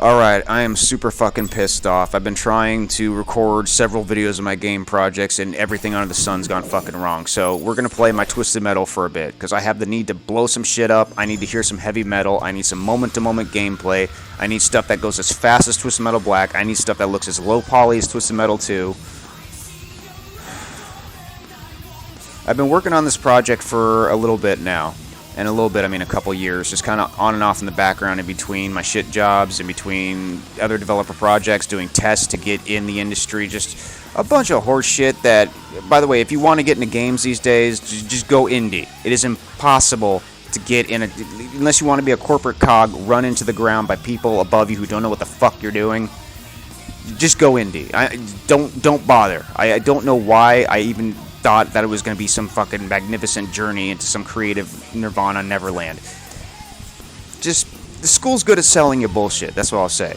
Alright, I am super fucking pissed off. I've been trying to record several videos of my game projects and everything under the sun's gone fucking wrong. So we're gonna play my Twisted Metal for a bit, because I have the need to blow some shit up, I need to hear some heavy metal, I need some moment-to-moment gameplay, I need stuff that goes as fast as Twisted Metal Black, I need stuff that looks as low poly as Twisted Metal 2. I've been working on this project for a little bit now. And a little bit, I mean a couple years, just kind of on and off in the background in between my shit jobs, in between other developer projects, doing tests to get in the industry, just a bunch of horse shit that, by the way, if you want to get into games these days, just go indie. It is impossible to get in, unless you want to be a corporate cog run into the ground by people above you who don't know what the fuck you're doing. Just go indie. Don't bother. I don't know why I even thought that it was going to be some fucking magnificent journey into some creative nirvana neverland. Just, the school's good at selling you bullshit, that's what I'll say.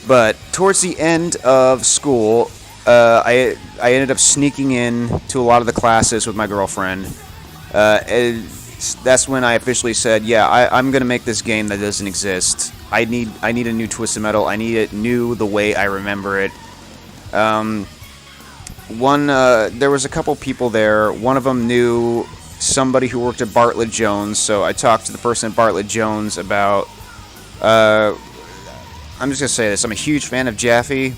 But towards the end of school, I ended up sneaking in to a lot of the classes with my girlfriend. And that's when I officially said, yeah, I'm going to make this game that doesn't exist. I need a new Twisted Metal. I need it new the way I remember it. There was a couple people there. One of them knew somebody who worked at Bartlett Jones, so I talked to the person at Bartlett Jones about, I'm just going to say this, I'm a huge fan of Jaffe.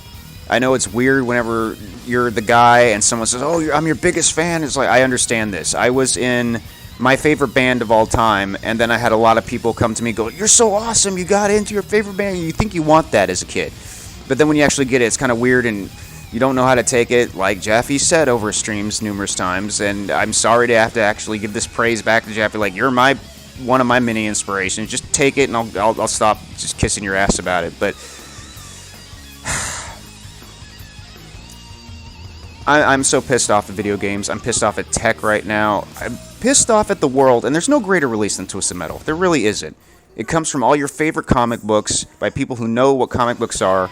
I know it's weird whenever you're the guy and someone says, oh, I'm your biggest fan. It's like, I understand this. I was in my favorite band of all time, and then I had a lot of people come to me go, you're so awesome, you got into your favorite band, you think you want that as a kid. But then when you actually get it, it's kind of weird and you don't know how to take it, like Jaffe said over streams numerous times, and I'm sorry to have to actually give this praise back to Jaffe, like, you're one of my mini inspirations, just take it and I'll stop just kissing your ass about it, but I'm so pissed off at video games, I'm pissed off at tech right now, I'm pissed off at the world, and there's no greater release than Twisted Metal, there really isn't. It comes from all your favorite comic books, by people who know what comic books are,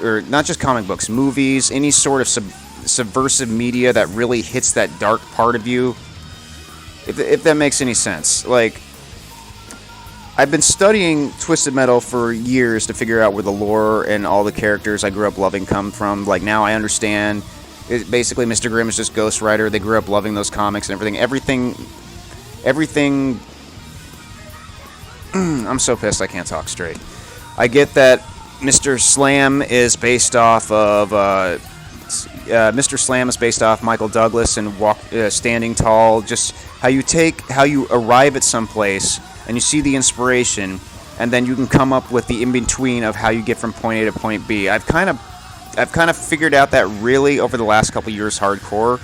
or not just comic books, movies, any sort of subversive media that really hits that dark part of you, if that makes any sense. Like, I've been studying Twisted Metal for years to figure out where the lore and all the characters I grew up loving come from. Like, now I understand. Basically, Mr. Grimm is just Ghost Rider. They grew up loving those comics and everything. I'm so pissed I can't talk straight. I get that Mr. Slam is based off of Michael Douglas and Standing Tall. Just how you arrive at some place and you see the inspiration, and then you can come up with the in between of how you get from point A to point B. I've kind of figured out that really over the last couple years hardcore.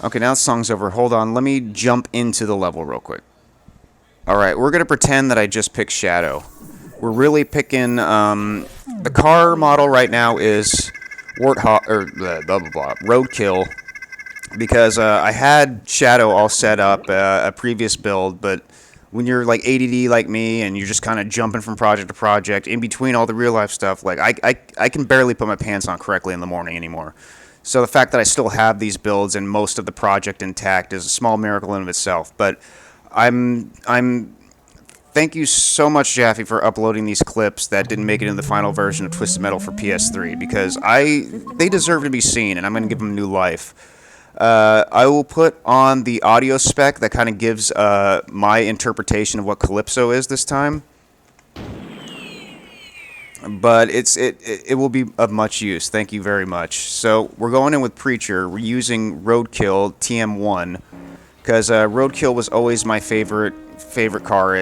Okay, now the song's over. Hold on, let me jump into the level real quick. Alright, we're gonna pretend that I just picked Shadow. We're really picking, the car model right now is Roadkill, because I had Shadow all set up, a previous build, but when you're like ADD like me and you're just kind of jumping from project to project, in between all the real life stuff, like I can barely put my pants on correctly in the morning anymore. So the fact that I still have these builds and most of the project intact is a small miracle in of itself, but thank you so much, Jaffe, for uploading these clips that didn't make it in the final version of Twisted Metal for PS3, because they deserve to be seen, and I'm going to give them new life. I will put on the audio spec that kind of gives my interpretation of what Calypso is this time, but it will be of much use. Thank you very much. So we're going in with Preacher. We're using Roadkill TM1, because Roadkill was always my favorite car.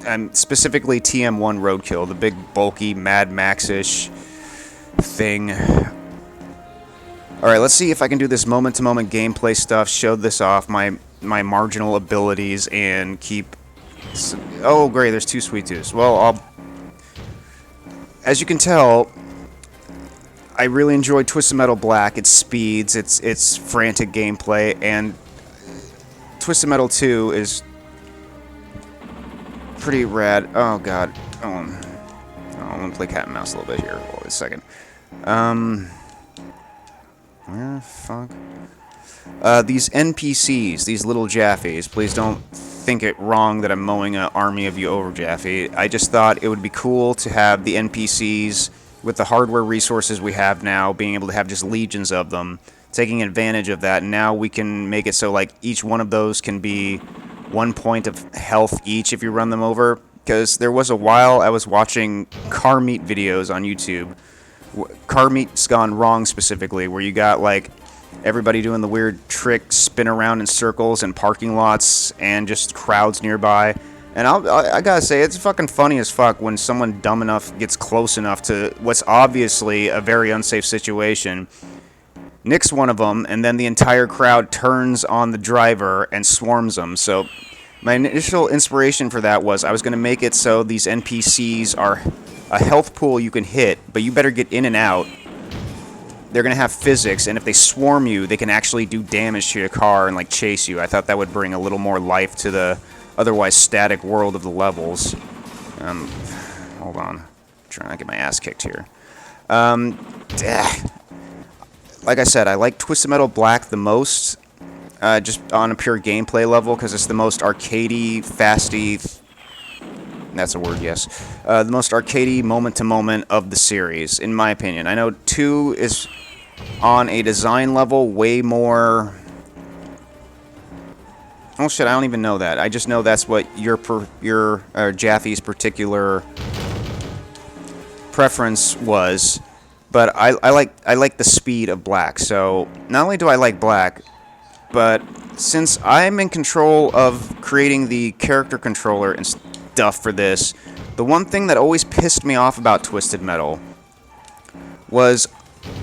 I'm specifically TM1 Roadkill, the big bulky Mad Max-ish thing. Alright, let's see if I can do this moment-to-moment gameplay stuff, show this off, my marginal abilities, and keep... Oh, great, there's two sweettooths. Well, as you can tell, I really enjoyed Twisted Metal Black, its speeds, its frantic gameplay, and Twisted Metal 2 is pretty rad. Oh god. I'm gonna play cat and mouse a little bit here. Hold on a second. Where the fuck? These NPCs, these little Jaffes, please don't think it wrong that I'm mowing an army of you over, Jaffe. I just thought it would be cool to have the NPCs, with the hardware resources we have now, being able to have just legions of them, taking advantage of that. And now we can make it so like each one of those can be 1 point of health each if you run them over. Because there was a while I was watching car meet videos on YouTube. Car meet's gone wrong specifically, where you got like everybody doing the weird trick spin around in circles in parking lots and just crowds nearby. And I gotta say, it's fucking funny as fuck when someone dumb enough gets close enough to what's obviously a very unsafe situation, nicks one of them, and then the entire crowd turns on the driver and swarms them. So my initial inspiration for that was I was going to make it so these NPCs are a health pool you can hit, but you better get in and out. They're going to have physics, and if they swarm you, they can actually do damage to your car and like chase you. I thought that would bring a little more life to the otherwise static world of the levels. Hold on. I'm trying to get my ass kicked here. Like I said, I like Twisted Metal Black the most. Just on a pure gameplay level, because it's the most arcadey, fasty, that's a word, yes, the most arcadey moment-to-moment of the series, in my opinion. I know 2 is, on a design level, way more... Oh shit, I don't even know that. I just know that's what your Jaffe's particular preference was, but I like the speed of Black, so not only do I like Black, but since I'm in control of creating the character controller and stuff for this, the one thing that always pissed me off about Twisted Metal was,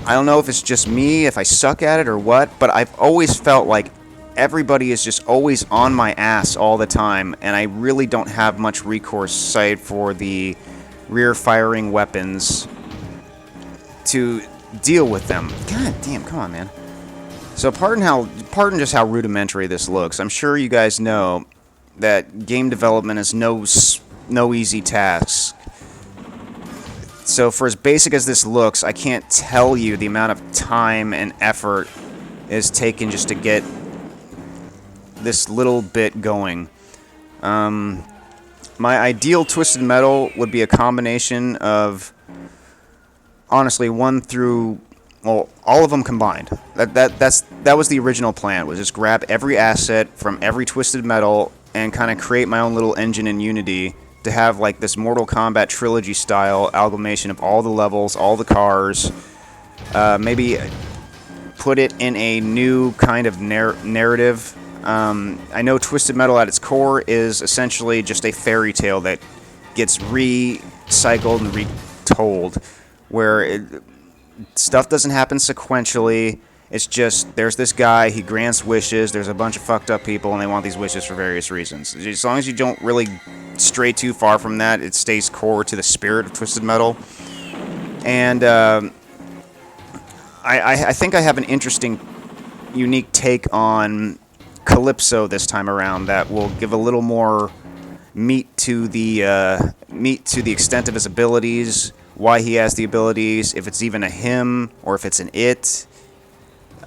I don't know if it's just me, if I suck at it or what, but I've always felt like everybody is just always on my ass all the time, and I really don't have much recourse save for the rear-firing weapons to deal with them. God damn, come on, man. So pardon just how rudimentary this looks. I'm sure you guys know that game development is no easy task. So for as basic as this looks, I can't tell you the amount of time and effort is taken just to get this little bit going. My ideal Twisted Metal would be a combination of, honestly, 1 through... well, all of them combined. That was the original plan, was just grab every asset from every Twisted Metal and kind of create my own little engine in Unity to have like this Mortal Kombat trilogy style amalgamation of all the levels, all the cars, maybe put it in a new kind of narrative. I know Twisted Metal at its core is essentially just a fairy tale that gets recycled and retold, where stuff doesn't happen sequentially. It's just, there's this guy, he grants wishes, there's a bunch of fucked up people, and they want these wishes for various reasons. As long as you don't really stray too far from that, it stays core to the spirit of Twisted Metal. And I think I have an interesting, unique take on Calypso this time around that will give a little more meat to the extent of his abilities, why he has the abilities, if it's even a him or if it's an it.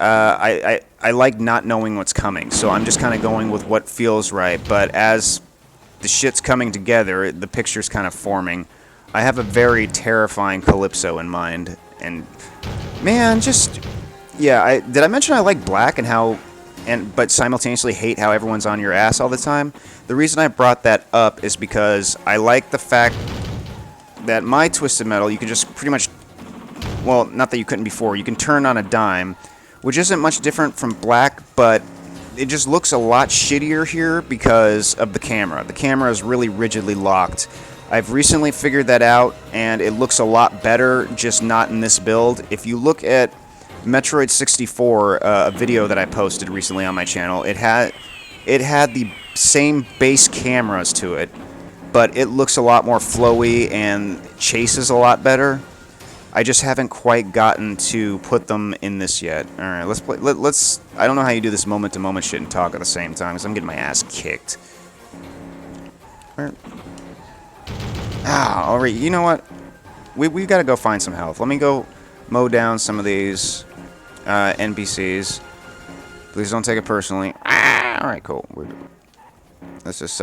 I like not knowing what's coming, so I'm just kind of going with what feels right. But as the shit's coming together, the picture's kind of forming. I have a very terrifying Calypso in mind, and man, just yeah. Did I mention I like Black but simultaneously hate how everyone's on your ass all the time? The reason I brought that up is because I like the fact that my Twisted Metal, you can just pretty much, well, not that you couldn't before, you can turn on a dime, which isn't much different from Black, but it just looks a lot shittier here because of the camera. The camera is really rigidly locked. I've recently figured that out, and it looks a lot better, just not in this build. If you look at Metroid 64, a video that I posted recently on my channel, it had the same base cameras to it, but it looks a lot more flowy and chases a lot better. I just haven't quite gotten to put them in this yet. All right, let's play. Let's. I don't know how you do this moment-to-moment shit and talk at the same time, because I'm getting my ass kicked. All right. You know what? We've got to go find some health. Let me go mow down some of these NPCs. Please don't take it personally. All right, cool. We're good. Let's just,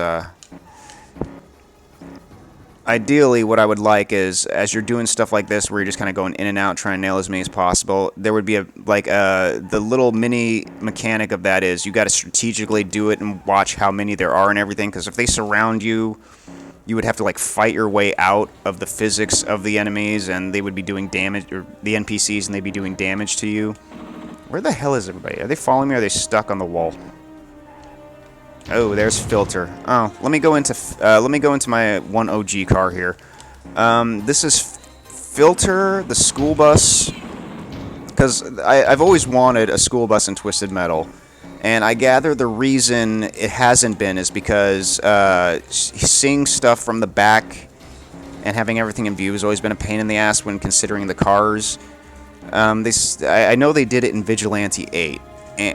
ideally, what I would like is, as you're doing stuff like this, where you're just kind of going in and out, trying to nail as many as possible, there would be the little mini mechanic of that is you got to strategically do it and watch how many there are and everything, because if they surround you, you would have to like fight your way out of the physics of the enemies, and they would be doing damage, or the NPCs, and they'd be doing damage to you. Where the hell is everybody? Are they following me, or are they stuck on the wall? Oh, there's Filter. Oh, let me go into my one OG car here. This is Filter, the school bus, because I've always wanted a school bus in Twisted Metal, and I gather the reason it hasn't been is because seeing stuff from the back and having everything in view has always been a pain in the ass when considering the cars. I know they did it in Vigilante 8.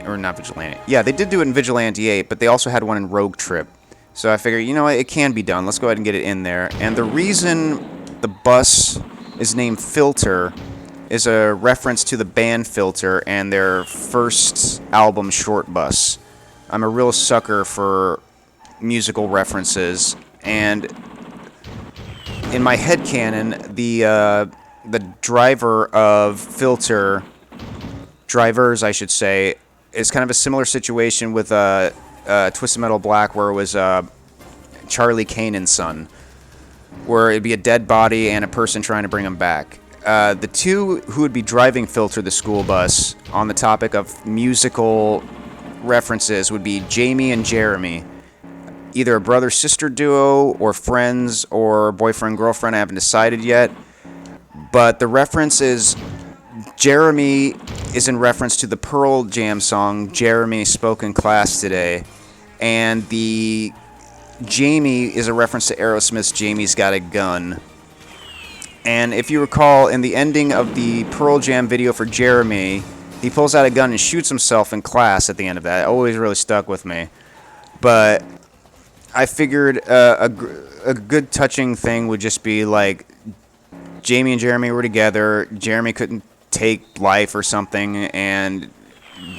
Or not Vigilante. Yeah, they did do it in Vigilante 8, but they also had one in Rogue Trip. So I figured, you know what, it can be done. Let's go ahead and get it in there. And the reason the bus is named Filter is a reference to the band Filter and their first album, Short Bus. I'm a real sucker for musical references, and in my headcanon, the driver of Filter, drivers I should say, is kind of a similar situation with Twisted Metal Black, where it was Charlie Kanan's son, where it'd be a dead body and a person trying to bring him back. The two who would be driving Filter, the school bus, on the topic of musical references would be Jamie and Jeremy, either a brother-sister duo or friends or boyfriend-girlfriend. I haven't decided yet, but the reference is Jeremy is in reference to the Pearl Jam song Jeremy Spoke in Class Today, and the Jamie is a reference to Aerosmith's Jamie's Got a Gun. And if you recall, in the ending of the Pearl Jam video for Jeremy, he pulls out a gun and shoots himself in class at the end of that. It always really stuck with me. But I figured a good touching thing would just be like Jamie and Jeremy were together, Jeremy couldn't take life or something, and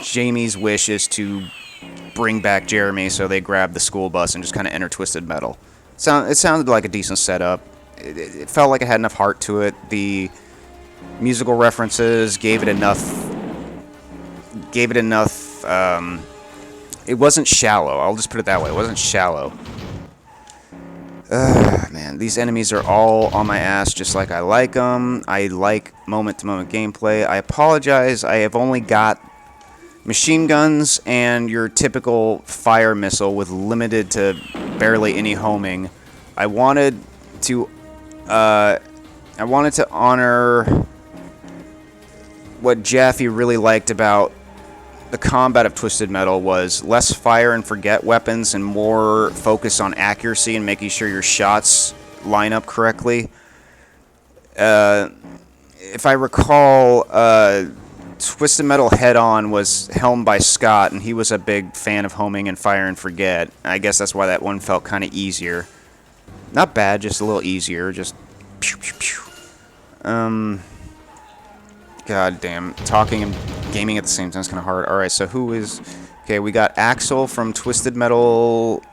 Jamie's wish is to bring back Jeremy, so they grab the school bus and just kind of enter Twisted Metal. It sounded like a decent setup. It felt like it had enough heart to it. The musical references gave it enough. It wasn't shallow. I'll just put it that way. It wasn't shallow. Man, these enemies are all on my ass just like I like them. I like moment-to-moment gameplay. I apologize. I have only got machine guns and your typical fire missile with limited to barely any homing. I wanted to honor what Jaffe really liked about the combat of Twisted Metal was less fire and forget weapons and more focus on accuracy and making sure your shots line up correctly. If I recall, Twisted Metal Head On was helmed by Scott, and he was a big fan of homing and fire and forget. I guess that's why that one felt kind of easier. Not bad, just a little easier. Just pew pew pew. God damn, talking and gaming at the same time is kind of hard. Alright, so who is... Okay, we got Axel from Twisted Metal...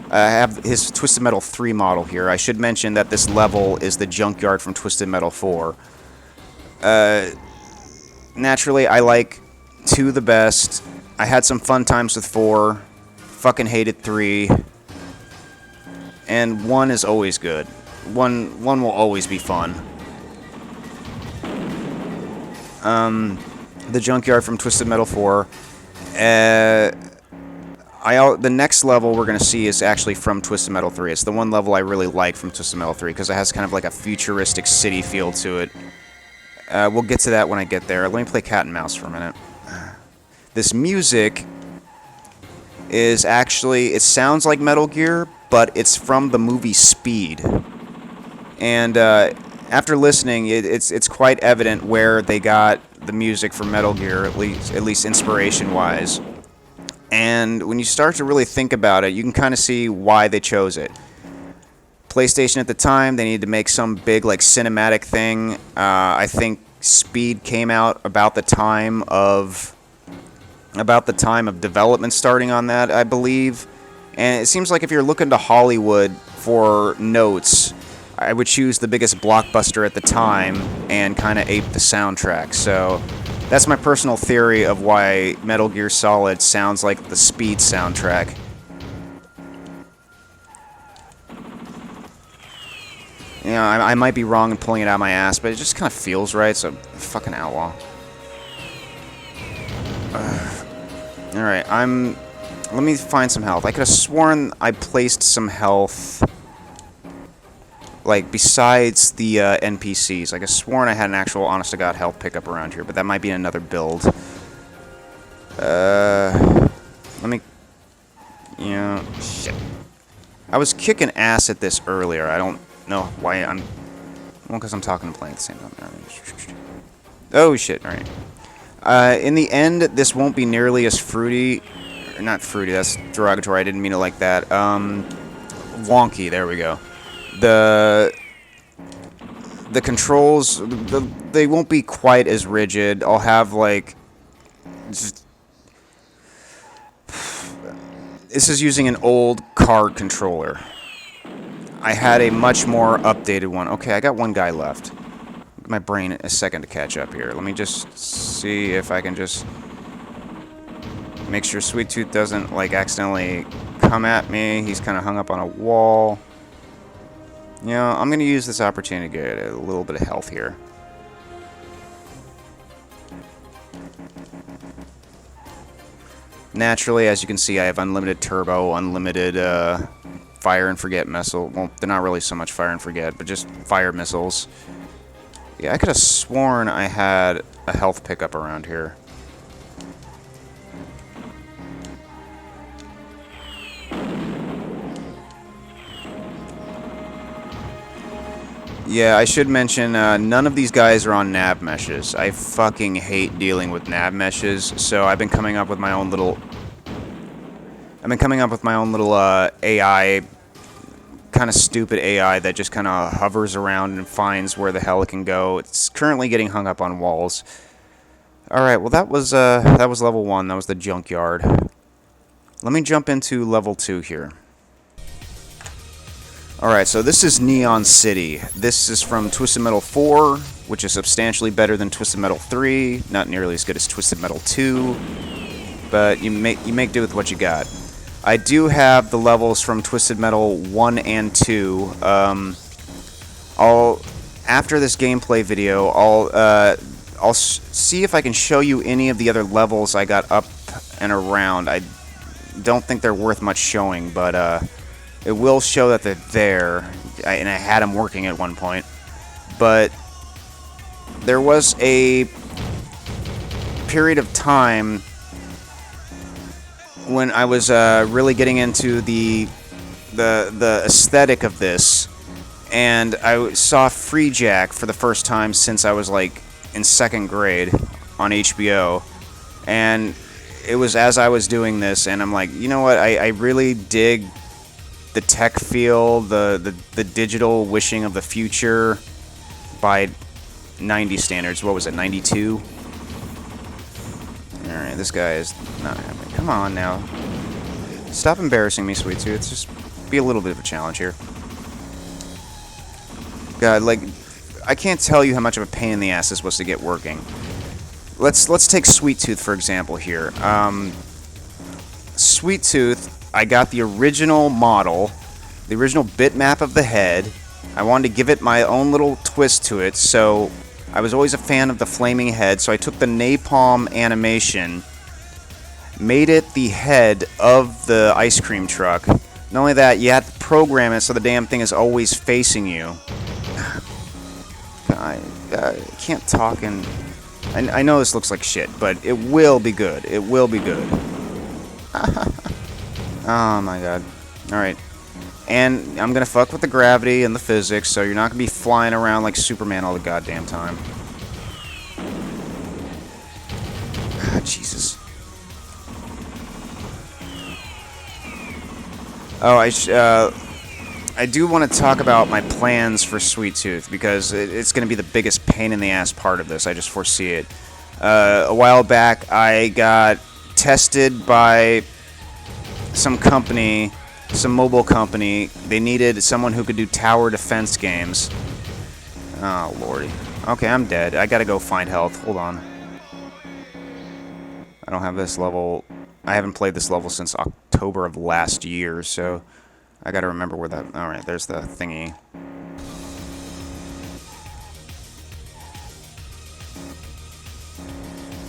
I have his Twisted Metal 3 model here. I should mention that this level is the Junkyard from Twisted Metal 4. Naturally, I like 2 the best. I had some fun times with 4. Fucking hated 3. And 1 is always good. 1 will always be fun. The Junkyard from Twisted Metal 4. The next level we're going to see is actually from Twisted Metal 3. It's the one level I really like from Twisted Metal 3 because it has kind of like a futuristic city feel to it. We'll get to that when I get there. Let me play cat and mouse for a minute. This music is actually... It sounds like Metal Gear, but it's from the movie Speed. And after listening, it's quite evident where they got the music from Metal Gear, at least inspiration-wise. And when you start to really think about it, you can kind of see why they chose it. PlayStation at the time, they needed to make some big like cinematic thing. I think Speed came out about the time of development starting on that, I believe. And it seems like if you're looking to Hollywood for notes, I would choose the biggest blockbuster at the time and kind of ape the soundtrack. So that's my personal theory of why Metal Gear Solid sounds like the Speed soundtrack. You know, I might be wrong in pulling it out of my ass, but it just kind of feels right, so fucking outlaw. Alright, let me find some health. I could have sworn I placed some health, like, besides the NPCs. I could have sworn I had an actual honest-to-God health pickup around here, but that might be in another build. Let me... Yeah, shit. I was kicking ass at this earlier. I don't know why I'm... Well, because I'm talking and playing at the same time. Oh, shit, alright. In the end, this won't be nearly as fruity... Not fruity, that's derogatory, I didn't mean it like that. Wonky, there we go. The controls, they won't be quite as rigid. I'll have, like... Just, this is using an old card controller. I had a much more updated one. Okay, I got one guy left. Give my brain a second to catch up here. Let me just see if I can just... Make sure Sweettooth doesn't, like, accidentally come at me. He's kind of hung up on a wall. You know, I'm going to use this opportunity to get a little bit of health here. Naturally, as you can see, I have unlimited turbo, unlimited fire and forget missile. Well, they're not really so much fire and forget, but just fire missiles. Yeah, I could have sworn I had a health pickup around here. Yeah, I should mention, none of these guys are on nav meshes. I fucking hate dealing with nav meshes, so I've been coming up with my own little... AI, kind of stupid AI that just kind of hovers around and finds where the hell it can go. It's currently getting hung up on walls. Alright, well that was level 1, that was the Junkyard. Let me jump into level 2 here. Alright, so this is Neon City. This is from Twisted Metal 4, which is substantially better than Twisted Metal 3. Not nearly as good as Twisted Metal 2, but you make do with what you got. I do have the levels from Twisted Metal 1 and 2. After this gameplay video, I'll see if I can show you any of the other levels I got up and around. I don't think they're worth much showing, but it will show that they're there, and I had them working at one point. But there was a period of time when I was really getting into the aesthetic of this, and I saw Free Jack for the first time since I was like in 2nd grade on HBO, and it was as I was doing this, and I'm like, you know what, I really dig the tech feel, the digital wishing of the future by 90 standards. What was it, 92? Alright, this guy is not happy. Come on now. Stop embarrassing me, Sweettooth. Just be a little bit of a challenge here. God, like, I can't tell you how much of a pain in the ass this was to get working. Let's take Sweettooth, for example, here. Sweettooth, I got the original model, the original bitmap of the head. I wanted to give it my own little twist to it, so I was always a fan of the flaming head, so I took the napalm animation, made it the head of the ice cream truck. Not only that, you have to program it so the damn thing is always facing you. I can't talk and... I know this looks like shit, but it will be good. It will be good. Oh my god. Alright. And I'm gonna fuck with the gravity and the physics, so you're not gonna be flying around like Superman all the goddamn time. Ah, Jesus. Oh, I do want to talk about my plans for Sweettooth, because it's going to be the biggest pain in the ass part of this. I just foresee it. A while back, I got tested by some company some mobile company. They needed someone who could do tower defense games. Oh, lordy. Okay, I'm dead. I gotta go find health. Hold on. I don't have this level. I haven't played this level since October of last year, so I gotta remember where that... Alright, there's the thingy.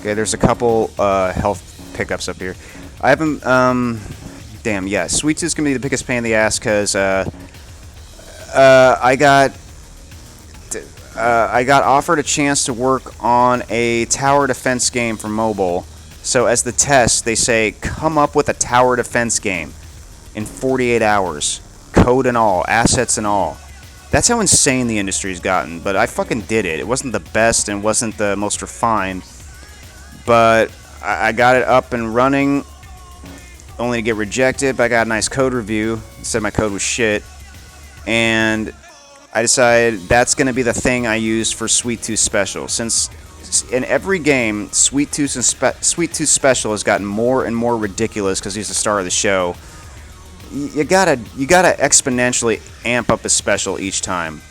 Okay, there's a couple health pickups up here. I haven't... Damn, yeah. Sweettooth's gonna be the biggest pain in the ass, because I got offered a chance to work on a tower defense game for mobile. So as the test, they say, come up with a tower defense game in 48 hours. Code and all, assets and all. That's how insane the industry's gotten, but I fucking did it. It wasn't the best and wasn't the most refined, but I got it up and running, only to get rejected, but I got a nice code review. It said my code was shit, and I decided that's going to be the thing I use for Sweettooth Special. Since in every game, Sweettooth Special has gotten more and more ridiculous because he's the star of the show. You gotta exponentially amp up his special each time.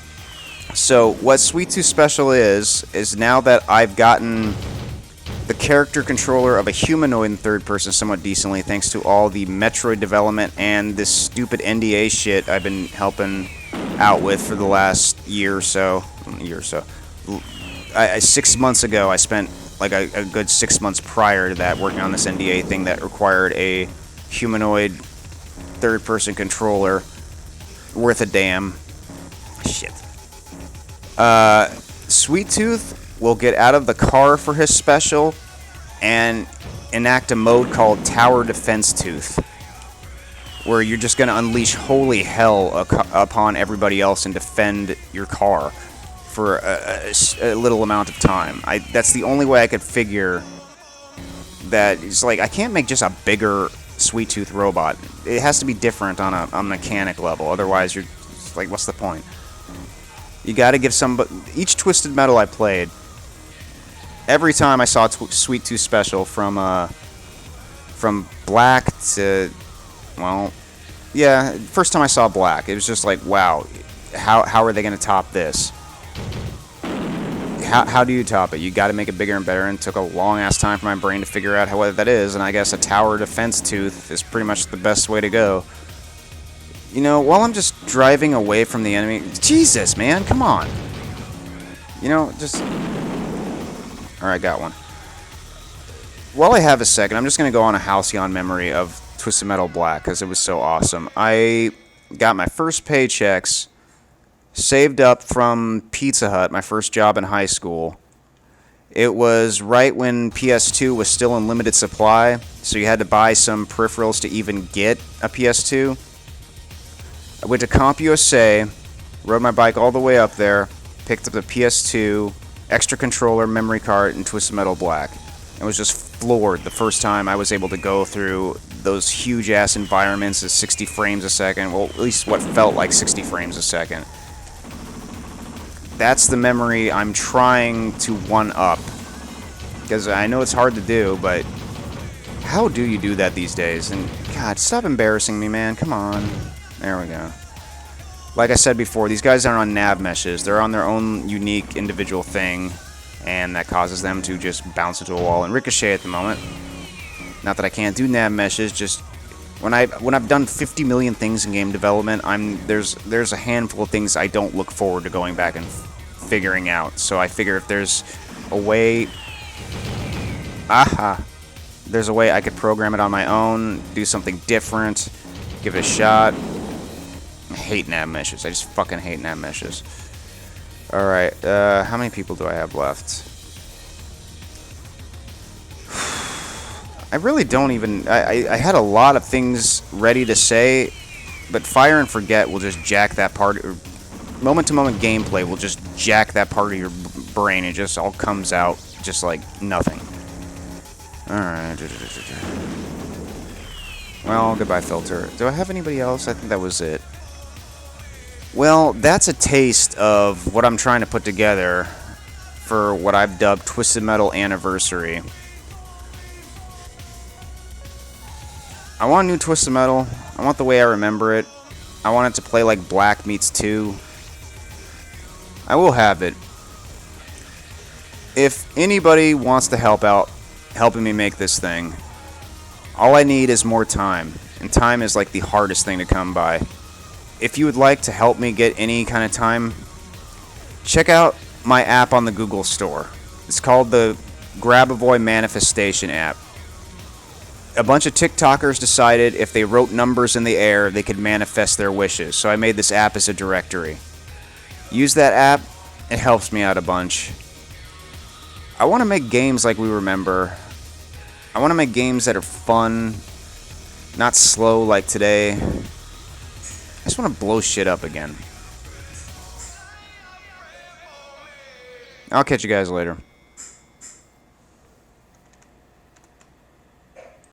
So what Sweettooth Special is now that I've gotten the character controller of a humanoid in third person somewhat decently, thanks to all the Metroid development and this stupid NDA shit I've been helping out with for the last year or so. 6 months ago, I spent like a good 6 months prior to that working on this NDA thing that required a humanoid third-person controller worth a damn. Shit. Sweettooth will get out of the car for his special and enact a mode called Tower Defense Tooth, where you're just going to unleash holy hell upon everybody else and defend your car for a little amount of time. That's the only way I could figure that. It's like, I can't make just a bigger Sweettooth robot. It has to be different on a mechanic level, otherwise you're like, what's the point? You got to give each Twisted Metal I played, every time I saw Sweettooth Special, from Black to, well, yeah, first time I saw Black, it was just like, wow, how are they going to top this? How do you top it? You got to make it bigger and better, and it took a long-ass time for my brain to figure out what that is, and I guess a tower defense tooth is pretty much the best way to go. You know, while I'm just driving away from the enemy... Jesus, man, come on! You know, just... Alright, got one. While I have a second, I'm just going to go on a halcyon memory of Twisted Metal Black, because it was so awesome. I got my first paychecks saved up from Pizza Hut, my first job in high school. It was right when PS2 was still in limited supply, so you had to buy some peripherals to even get a PS2. I went to CompUSA, rode my bike all the way up there, picked up the PS2, extra controller, memory card, and Twisted Metal Black. I was just floored the first time I was able to go through those huge-ass environments at 60 frames a second. Well, at least what felt like 60 frames a second. That's the memory I'm trying to one-up. Because I know it's hard to do, but how do you do that these days? And, God, stop embarrassing me, man. Come on. There we go. Like I said before, these guys aren't on nav meshes. They're on their own unique individual thing, and that causes them to just bounce into a wall and ricochet at the moment. Not that I can't do nav meshes, just when I've done 50 million things in game development, there's a handful of things I don't look forward to going back and figuring out. So I figure if there's a way, there's a way I could program it on my own, do something different, give it a shot. I hate nav meshes. I just fucking hate nav meshes. Alright, how many people do I have left? I really don't even... I had a lot of things ready to say, but Fire and Forget will just jack that part... Moment-to-moment gameplay will just jack that part of your brain. It just all comes out just like nothing. Alright. Well, goodbye, Filter. Do I have anybody else? I think that was it. Well, that's a taste of what I'm trying to put together for what I've dubbed Twisted Metal Anniversary. I want a new Twisted Metal. I want the way I remember it. I want it to play like Black meets 2. I will have it. If anybody wants to help out helping me make this thing, all I need is more time. And time is like the hardest thing to come by. If you would like to help me get any kind of time, check out my app on the Google Store. It's called the Grab-A-Boy Manifestation app. A bunch of TikTokers decided if they wrote numbers in the air, they could manifest their wishes. So I made this app as a directory. Use that app. It helps me out a bunch. I want to make games like we remember. I want to make games that are fun, not slow like today. I just want to blow shit up again. I'll catch you guys later.